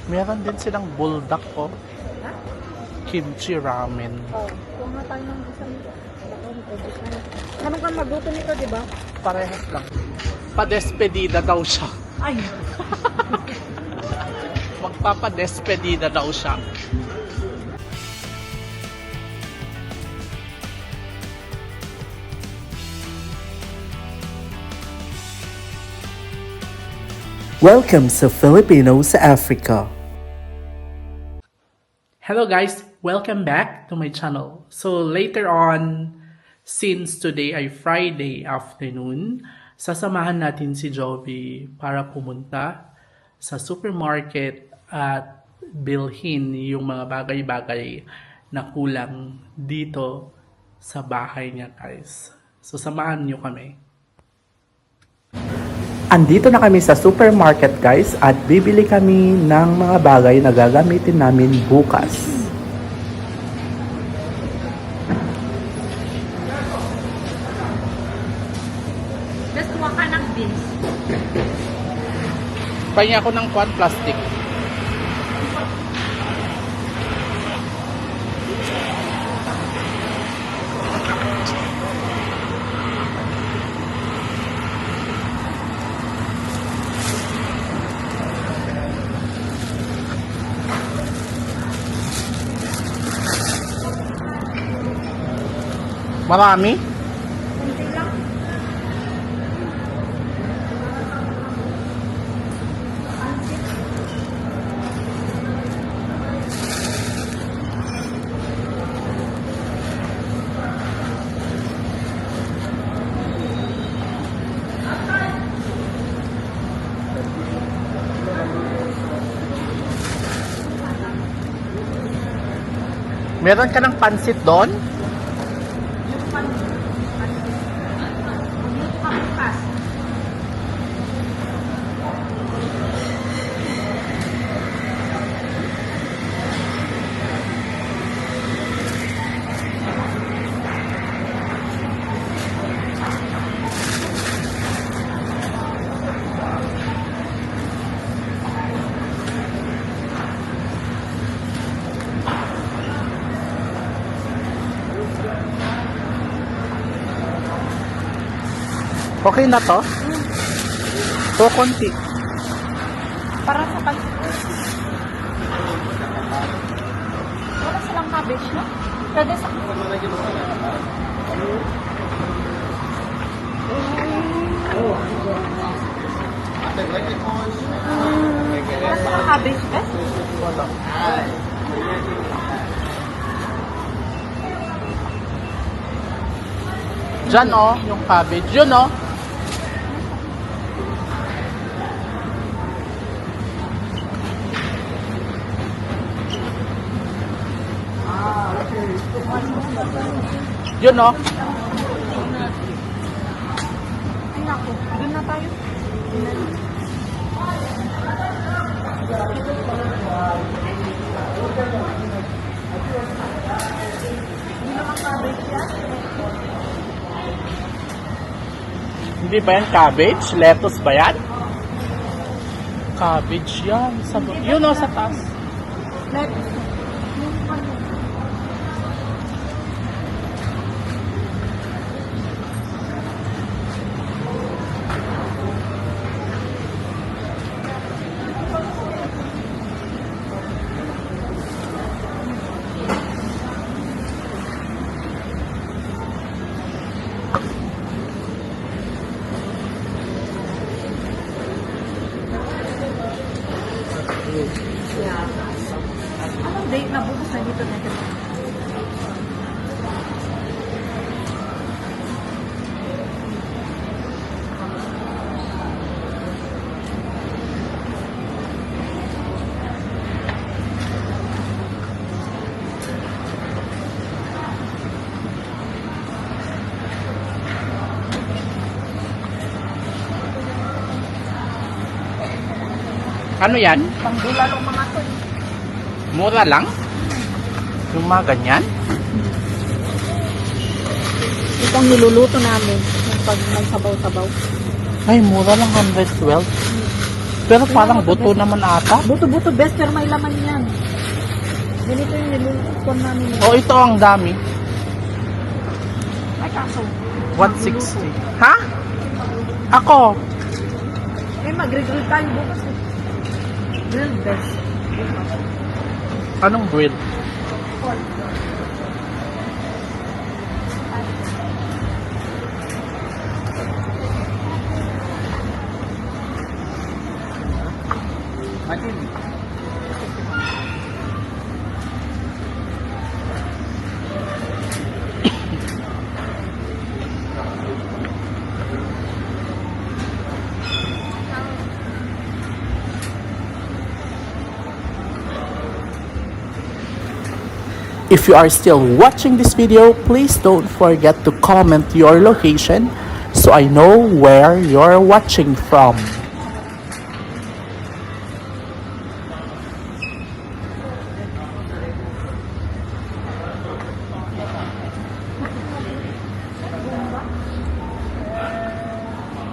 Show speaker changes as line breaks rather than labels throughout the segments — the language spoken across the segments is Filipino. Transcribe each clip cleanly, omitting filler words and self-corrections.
Meron din silang buldak po.
Ha?
Kimchi ramen.
Oo. Kuha nga tayo ng isa nito. Anong ka magluto nito, di ba?
Parehas lang. Padespedida daw siya.
Ay!
Magpapadespedida daw siya. Welcome sa Filipino sa Africa. Hello guys, welcome back to my channel. So later on, since today ay Friday afternoon, sasamahan natin si Jovi para pumunta sa supermarket at bilhin yung mga bagay-bagay na kulang dito sa bahay niya guys. So samahan niyo kami. Andito na kami sa supermarket guys at bibili kami ng mga bagay na gagamitin namin bukas.
Just kuha ka ng beans.
Pahingi ako ng kwan plastic. Marami?
Kunti lang.
Meron ka ng pansit doon? Okay na to? O konti?
Para sa pansit. Wala silang cabbage, no? Pwede sa... Wala silang cabbage, eh?
Wala. Diyan oh, yung cabbage. Yun oh. Yun oh.
Ay, naku. Doon na tayo. Hindi naman cabbage yan.
Hindi ba yan cabbage? Lettuce ba yan? Cabbage yan. Yun oh, sa taas.
Lettuce. Yung ano. Anong date na bukas na dito na ito?
Ano yan?
Pangbulalong mga to.
Mura lang? Yung mga ganyan?
Itong niluluto namin. Yung pag may sabaw-sabaw.
Ay, mura lang 112. Pero parang buto naman ata.
Buto-buto best, pero may laman yan. Ganito yung nilulutuan namin.
Oh, ito ang dami.
Ay, kaso.
160. Ha? Ako.
Eh, mag-grill tayo bukas. Grilled best.
Anong grill? If you are still watching this video, please don't forget to comment your location so I know where you're watching from.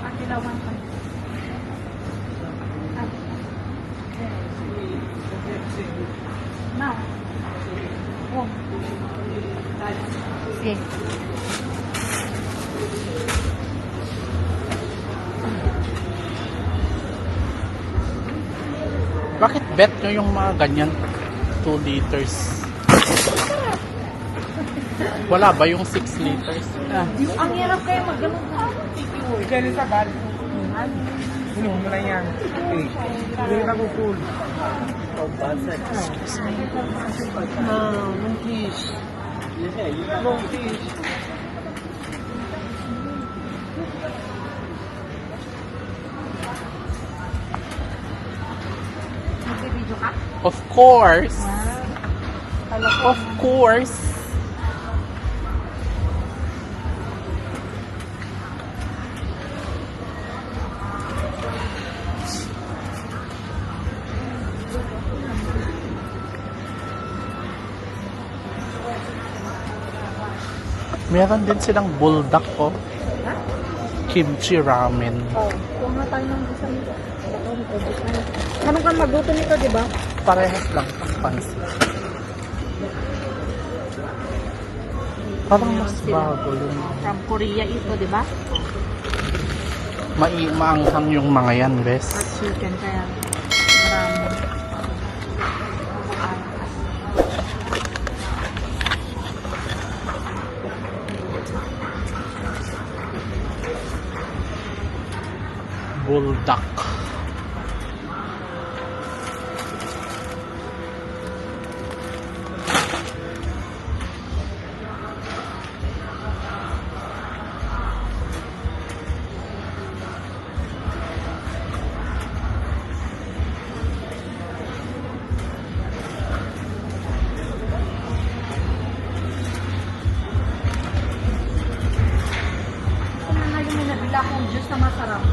Pakilawan ka. Now. Oh. Sige.
Bakit bet nyo yung mga ganyan? 2 liters. Wala ba yung 6 liters?
Ang hirap kayo mag-ganun ka.
Diyan sa bal. Ano mo na yan? Eh, hindi na ko cool. Long fish. Long fish.
Mag-video ka?
Of course. Of course. Meron din silang buldak ko. Kimchi ramen.
Oo. Kung nga tayo ng isang ito. Anong ka magluto nito, di ba?
Parehas lang ang pansit. Parang mas bago yun.
From Korea ito, di ba?
Maanghang yung mga yan, bes.
At chicken, kaya marami.
Buldak.
Kung nga yung may nabila akong juice na masarap.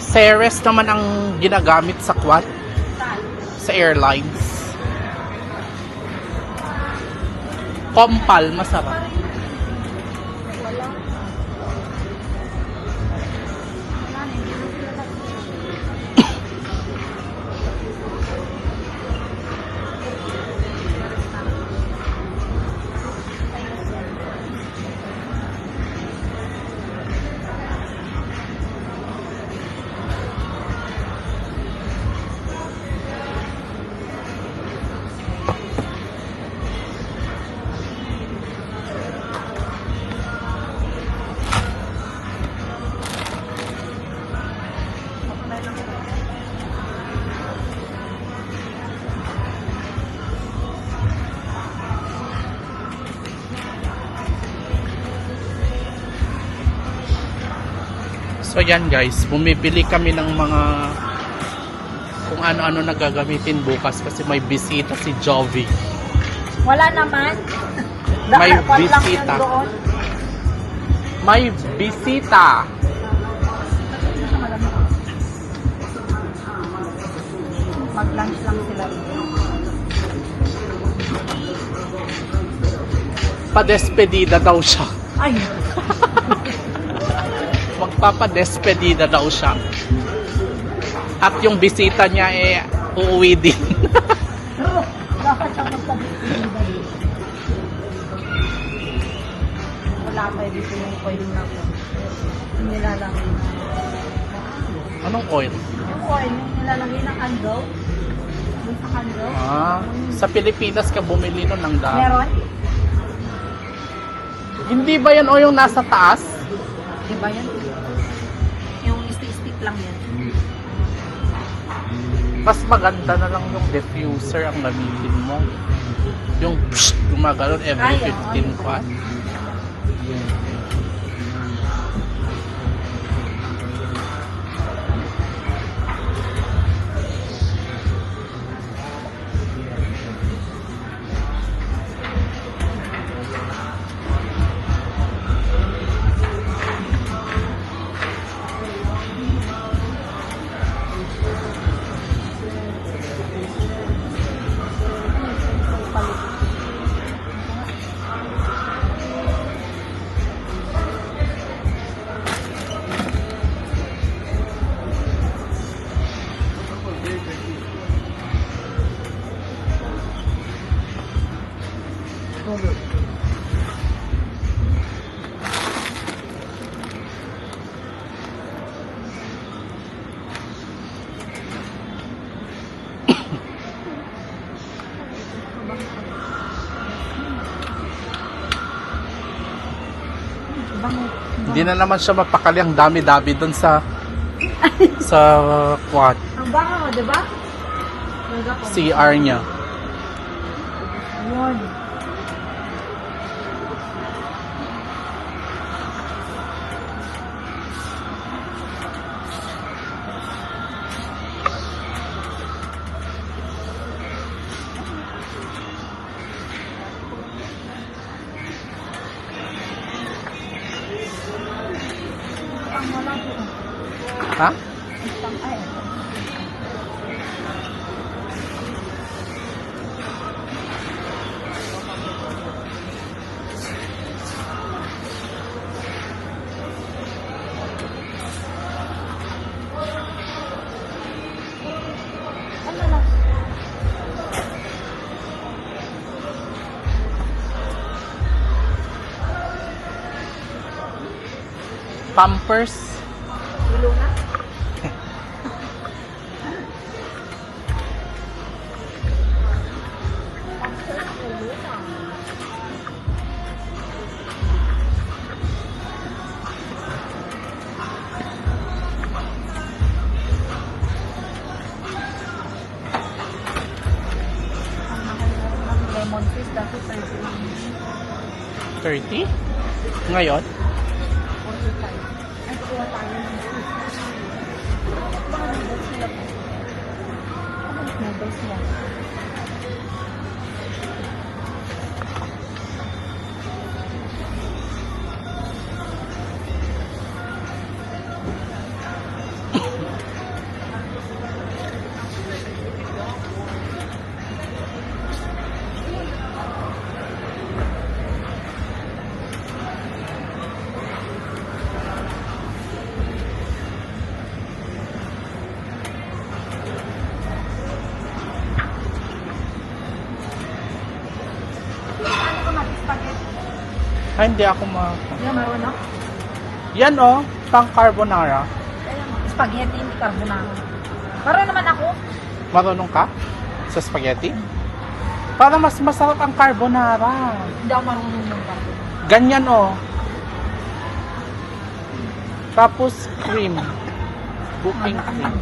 Ceres naman ang ginagamit sa quad sa airlines. Compal, masarap. So yan guys, bumibili kami ng mga kung ano-ano na gagamitin bukas kasi may bisita si Jovi.
Wala naman.
May
Dapat lang yun
bisita.
doon.
May bisita.
Mag-lunch lang sila.
Pa-despedida daw siya.
Ay,
Magpapadespedida daw siya. At yung bisita niya uuwi din.
Dapat siyang magpabibigay dito. Wala pa dito yung coil na ko. Yung nilalagay na.
Anong oil?
Yung coil, yung nilalagay na candle. Yung sa candle.
Sa Pilipinas ka bumili nun ng dami.
Meron?
Hindi ba yan o yung nasa taas?
Diba yan? Yung stick lang yan.
Mas maganda na lang yung diffuser ang gamitin mo. Yung psh, gumagano'n every 15 pa. Hindi na naman siya mapakali, ang dami-dami doon sa quad
Ang bango, diba?
CR niya.
Yun. Ang wala po.
Ha?
Isang ay. Ano na?
Pampers.
Gulo na? Ang mahal ng lemon fish dati 30 lang.
30? Ngayon?
45. Ay, kuha tayo ng fish. Baka noodles nila po. Ano yung noodles niya? Ano ka mag-spaghetti?
Hindi ako
Yan, meron na?
Yan oh, pang carbonara.
Spaghetti, hindi carbonara. Para naman ako.
Marunong ka sa spaghetti? Para mas masarap ang carbonara.
Hindi ako marunong ng carbonara.
Ganyan oh. Tapos cream. Booking cream.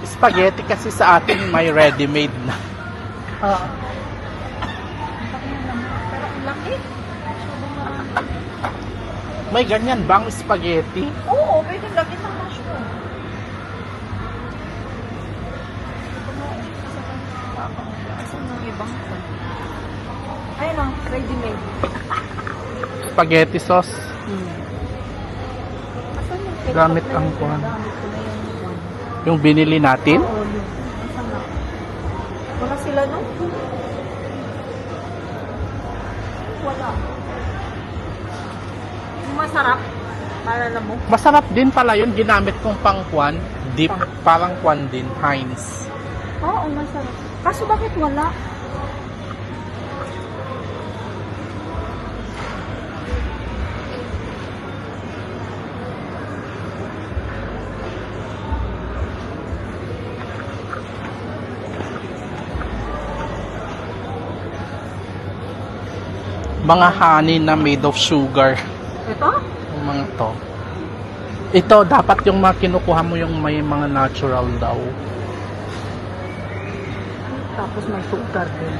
Spaghetti kasi sa atin may ready-made na.
Oo. Pero ang laki.
May ganyan bang spaghetti?
Oo, pwede laki ng mushroom. Asan yung ibang ko? Ayun o, ready-made.
Spaghetti sauce.
Asan yung ketchup
Gamit
na
ang
yung
kuwan.
ginagamit ko na yung one?
Yung binili natin.
Oo, yun. Asan na? Wala sila no? wala. Yung masarap, maalala mo?
Masarap din pala yun. Ginamit kong pangkwan. Dip. Parang kwan din. Heinz.
Oo, masarap. Kaso bakit wala?
Mga honey na made of sugar.
Ito?
Yung mga to. Ito, dapat yung mga kinukuha mo yung may mga natural daw.
Tapos may sugar din.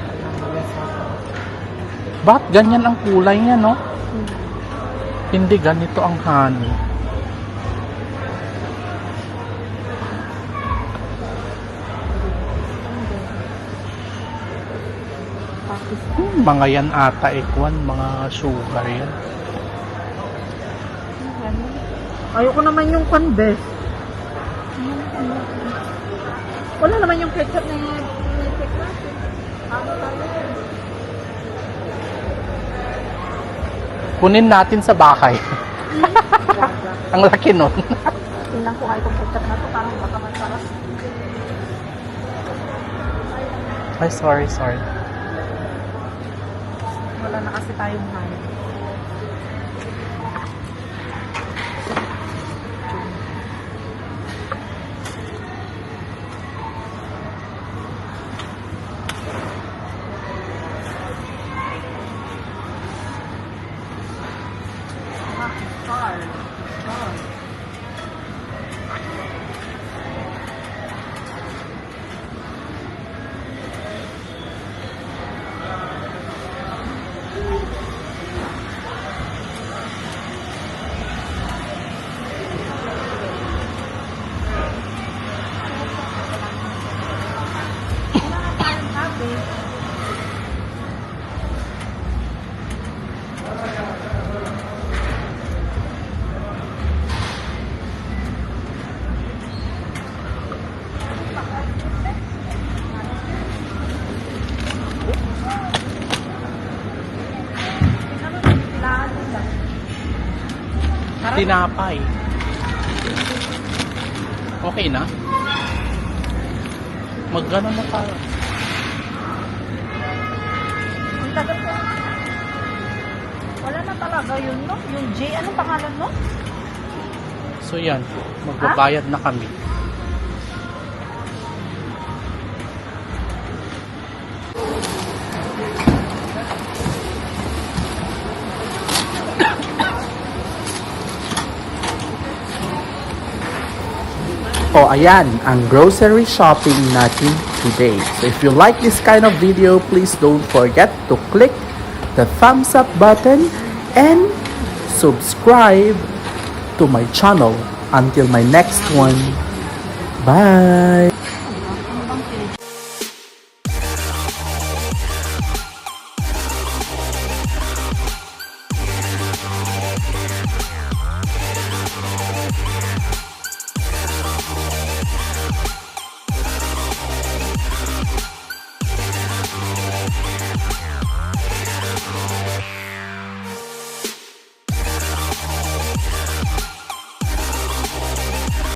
Bakit ganyan ang kulay niya, no? Hindi ganito ang honey.
Tapos,
Mga yan ata, ikwan. Mga sugar yan.
ayoko naman yung converse. Wala naman yung ketchup na yung check natin. Ano tayo?
Kunin natin sa bakay. Ang laki nun.
Tingnan ko nga itong ketchup na to. Parang baka masarap.
Ay, sorry.
Wala na kasi tayong honey.
Tinapay. Okay na? Magano na tayo.
Ang tagal ko. Wala na talaga yun, no? Yung J, anong pangalan mo?
So yan, magbabayad na kami. Oh, ayan, ang grocery shopping natin today. So if you like this kind of video, please don't forget to click the thumbs up button and subscribe to my channel. Until my next one. Bye!